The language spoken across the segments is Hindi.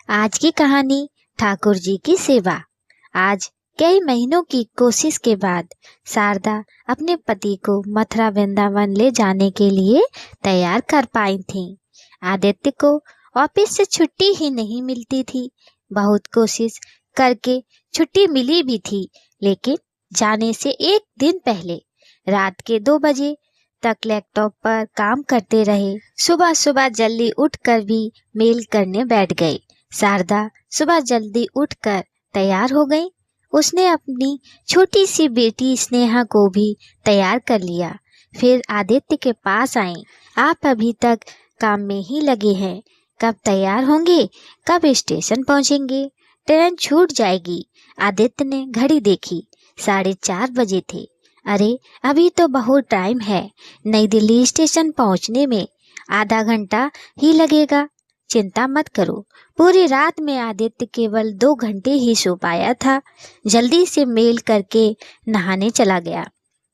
आज की कहानी ठाकुर जी की सेवा। आज कई महीनों की कोशिश के बाद शारदा अपने पति को मथुरा वृंदावन ले जाने के लिए तैयार कर पाई थी। आदित्य को ऑफिस से छुट्टी ही नहीं मिलती थी। बहुत कोशिश करके छुट्टी मिली भी थी, लेकिन जाने से एक दिन पहले रात के 2 बजे तक लैपटॉप पर काम करते रहे। सुबह सुबह जल्दी उठकर भी मेल करने बैठ गए। शारदा सुबह जल्दी उठकर तैयार हो गई। उसने अपनी छोटी सी बेटी स्नेहा को भी तैयार कर लिया। फिर आदित्य के पास आई। आप अभी तक काम में ही लगे हैं, कब तैयार होंगे, कब स्टेशन पहुंचेंगे, ट्रेन छूट जाएगी। आदित्य ने घड़ी देखी, 4:30 बजे थे। अरे अभी तो बहुत टाइम है, नई दिल्ली स्टेशन पहुंचने में आधा घंटा ही लगेगा। चिंता मत करो। पूरी रात में आदित्य केवल 2 घंटे ही सो पाया था। जल्दी से मेल करके नहाने चला गया,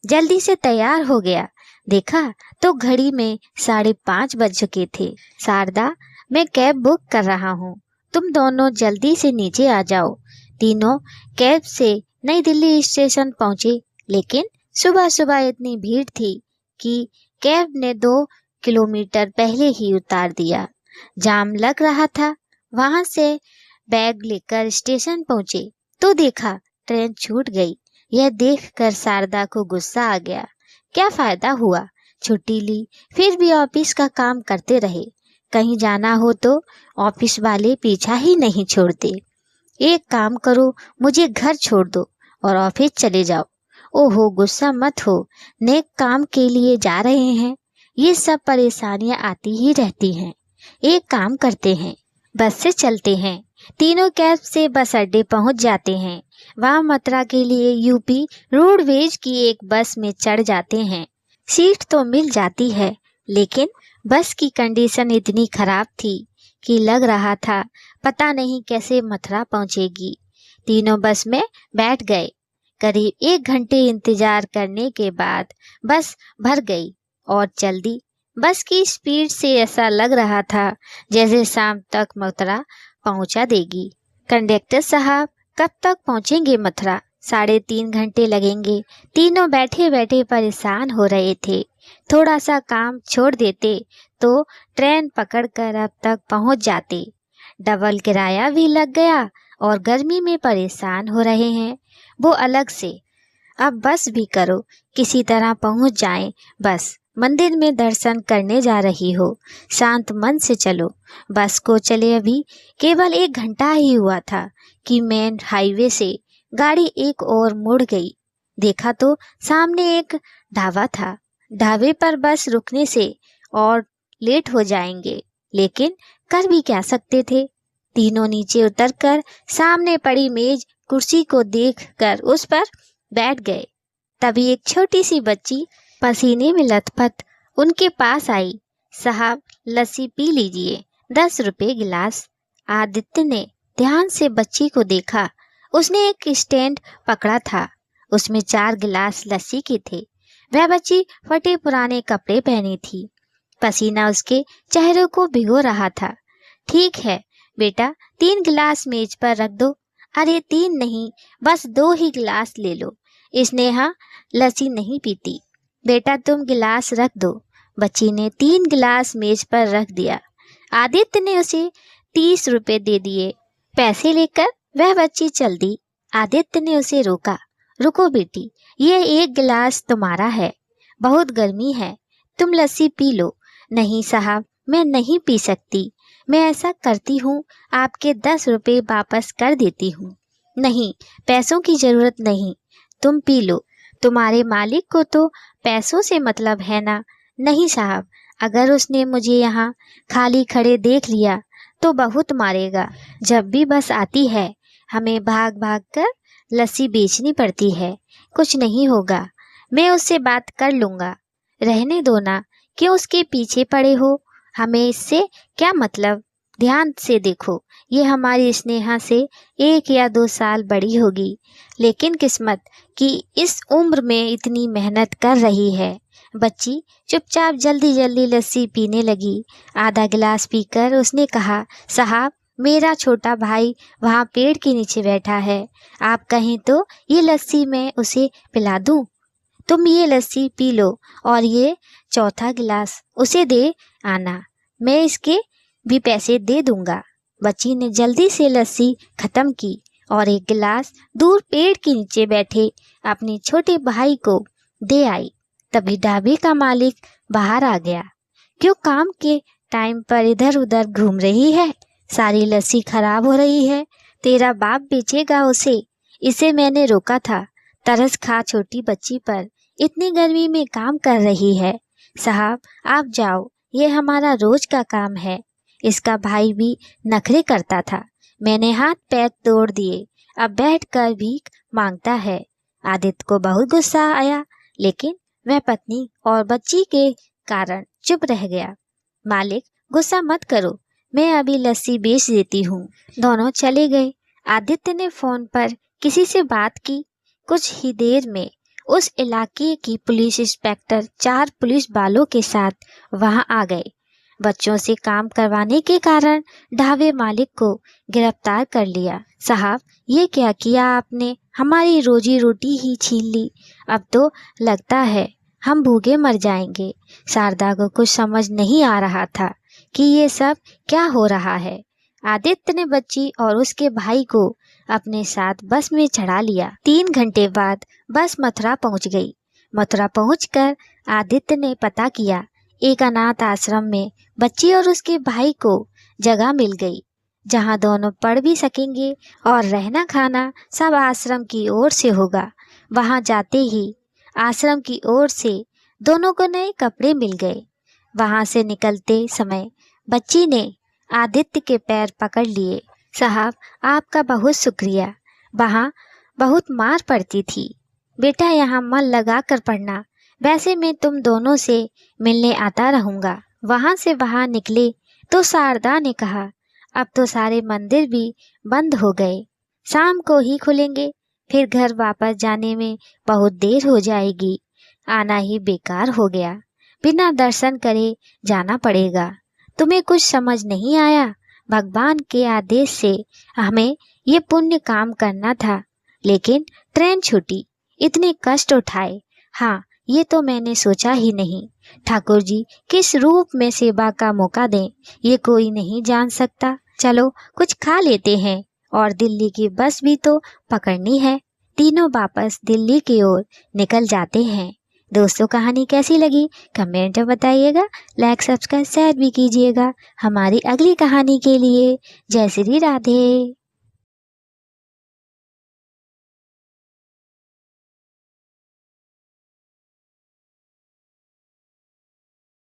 जल्दी से तैयार हो गया। देखा तो घड़ी में 5:30 बज चुके थे। शारदा, मैं कैब बुक कर रहा हूँ, तुम दोनों जल्दी से नीचे आ जाओ। तीनों कैब से नई दिल्ली स्टेशन पहुंचे, लेकिन सुबह सुबह इतनी भीड़ थी कि कैब ने 2 किलोमीटर पहले ही उतार दिया। जाम लग रहा था। वहां से बैग लेकर स्टेशन पहुंचे तो देखा ट्रेन छूट गई। यह देखकर शारदा को गुस्सा आ गया। क्या फायदा हुआ, छुट्टी ली फिर भी ऑफिस का काम करते रहे। कहीं जाना हो तो ऑफिस वाले पीछा ही नहीं छोड़ते। एक काम करो, मुझे घर छोड़ दो और ऑफिस चले जाओ। ओहो, गुस्सा मत हो, नेक काम के लिए जा रहे हैं। ये सब परेशानियां आती ही रहती हैं। एक काम करते हैं, बस से चलते हैं। तीनों कैब से बस अड्डे पहुंच जाते हैं। वहां मथुरा के लिए यूपी रोडवेज की एक बस में चढ़ जाते हैं। सीट तो मिल जाती है, लेकिन बस की कंडीशन इतनी खराब थी कि लग रहा था पता नहीं कैसे मथुरा पहुंचेगी। तीनों बस में बैठ गए। करीब 1 घंटे इंतजार करने के बाद बस भर गई और चल दी। बस की स्पीड से ऐसा लग रहा था जैसे शाम तक मथुरा पहुंचा देगी। कंडक्टर साहब, कब तक पहुंचेंगे मथुरा? 3.5 घंटे लगेंगे। तीनों बैठे बैठे परेशान हो रहे थे। थोड़ा सा काम छोड़ देते तो ट्रेन पकड़कर अब तक पहुंच जाते। डबल किराया भी लग गया और गर्मी में परेशान हो रहे हैं वो अलग से। अब बस भी करो, किसी तरह पहुंच जाएं। बस मंदिर में दर्शन करने जा रही हो, शांत मन से चलो। बस को चले अभी केवल 1 घंटा ही हुआ था कि मेन हाईवे से गाड़ी एक और मुड़ गई। देखा तो सामने एक ढाबा था। ढाबे पर बस रुकने से और लेट हो जाएंगे, लेकिन कर भी क्या सकते थे। तीनों नीचे उतरकर सामने पड़ी मेज कुर्सी को देखकर उस पर बैठ गए। तभी एक छोटी सी बच्ची पसीने में लथपथ उनके पास आई। साहब, लस्सी पी लीजिए, 10 रुपए गिलास। आदित्य ने ध्यान से बच्ची को देखा। उसने एक स्टैंड पकड़ा था, उसमें 4 गिलास लस्सी के थे। वह बच्ची फटे पुराने कपड़े पहनी थी, पसीना उसके चेहरे को भिगो रहा था। ठीक है बेटा, 3 गिलास मेज पर रख दो। अरे 3 नहीं, बस 2 ही गिलास ले लो। स्नेहा लस्सी नहीं पीती। बेटा तुम गिलास रख दो। बच्ची ने 3 गिलास मेज पर रख दिया। आदित्य ने उसे 30 रुपए दे दिए। पैसे लेकर वह बच्ची चल दी। आदित्य ने उसे रोका। रुको बेटी, यह 1 गिलास तुम्हारा है, बहुत गर्मी है, तुम लस्सी पी लो। नहीं साहब, मैं नहीं पी सकती। मैं ऐसा करती हूँ, आपके 10 रुपए वापस कर देती हूँ। नहीं, पैसों की जरूरत नहीं, तुम पी लो। तुम्हारे मालिक को तो पैसों से मतलब है ना। नहीं साहब, अगर उसने मुझे यहाँ खाली खड़े देख लिया तो बहुत मारेगा। जब भी बस आती है हमें भाग भाग कर लस्सी बेचनी पड़ती है। कुछ नहीं होगा, मैं उससे बात कर लूँगा। रहने दो ना, क्यों उसके पीछे पड़े हो? हमें इससे क्या मतलब। ध्यान से देखो, ये हमारी स्नेहा से 1 या 2 साल बड़ी होगी, लेकिन किस्मत कि इस उम्र में इतनी मेहनत कर रही है। बच्ची चुपचाप जल्दी जल्दी लस्सी पीने लगी। आधा गिलास पीकर उसने कहा, साहब मेरा छोटा भाई वहाँ पेड़ के नीचे बैठा है। आप कहें तो ये लस्सी मैं उसे पिला दूं। तुम ये लस्सी पी लो और ये चौथा गिलास उसे दे आना, मैं इसके भी पैसे दे दूंगा। बच्ची ने जल्दी से लस्सी खत्म की और एक गिलास दूर पेड़ के नीचे बैठे अपने छोटे भाई को दे आई। तभी ढाबे का मालिक बाहर आ गया। क्यों काम के टाइम पर इधर उधर घूम रही है? सारी लस्सी खराब हो रही है। तेरा बाप बेचेगा उसे, इसे मैंने रोका था। तरस खा छोटी बच्ची पर, इतनी गर्मी में काम कर रही है। साहब आप जाओ, ये हमारा रोज का काम है। इसका भाई भी नखरे करता था। मैंने हाथ पैर तोड़ दिए, अब बैठकर भीख मांगता है। आदित्य को बहुत गुस्सा आया, लेकिन वह पत्नी और बच्ची के कारण चुप रह गया। मालिक गुस्सा मत करो, मैं अभी लस्सी बेच देती हूँ। दोनों चले गए। आदित्य ने फोन पर किसी से बात की। कुछ ही देर में उस इलाके की पुलिस इंस्पेक्टर 4 पुलिस वालों के साथ वहां आ गए। बच्चों से काम करवाने के कारण ढाबे मालिक को गिरफ्तार कर लिया। साहब ये क्या किया आपने? हमारी रोजी रोटी ही छीन ली। अब तो लगता है हम भूखे मर जाएंगे। शारदा को कुछ समझ नहीं आ रहा था कि ये सब क्या हो रहा है। आदित्य ने बच्ची और उसके भाई को अपने साथ बस में चढ़ा लिया। 3 घंटे बाद बस मथुरा पहुंच गई। मथुरा पहुंचकर आदित्य ने पता किया, एक अनाथ आश्रम में बच्ची और उसके भाई को जगह मिल गई, जहां दोनों पढ़ भी सकेंगे और रहना खाना सब आश्रम की ओर से होगा। वहां जाते ही आश्रम की ओर से दोनों को नए कपड़े मिल गए। वहां से निकलते समय बच्ची ने आदित्य के पैर पकड़ लिए। साहब आपका बहुत शुक्रिया। वहाँ बहुत मार पड़ती थी। बेटा यहाँ मन लगा कर पढ़ना। वैसे मैं तुम दोनों से मिलने आता रहूँगा। वहाँ से बाहर निकले तो शारदा ने कहा, अब तो सारे मंदिर भी बंद हो गए, शाम को ही खुलेंगे। फिर घर वापस जाने में बहुत देर हो जाएगी। आना ही बेकार हो गया। बिना दर्शन करे जाना पड़ेगा। तुम्हें कुछ समझ नहीं आया? भगवान के आदेश से हमें ये पुण्य काम करना था, लेकिन ट्रेन छूटी, इतने कष्ट उठाए। हाँ, ये तो मैंने सोचा ही नहीं। ठाकुर जी किस रूप में सेवा का मौका दें, ये कोई नहीं जान सकता। चलो कुछ खा लेते हैं और दिल्ली की बस भी तो पकड़नी है। तीनों वापस दिल्ली की ओर निकल जाते हैं। दोस्तों कहानी कैसी लगी कमेंट में बताइएगा। लाइक सब्सक्राइब शेयर भी कीजिएगा हमारी अगली कहानी के लिए। जय श्री राधे।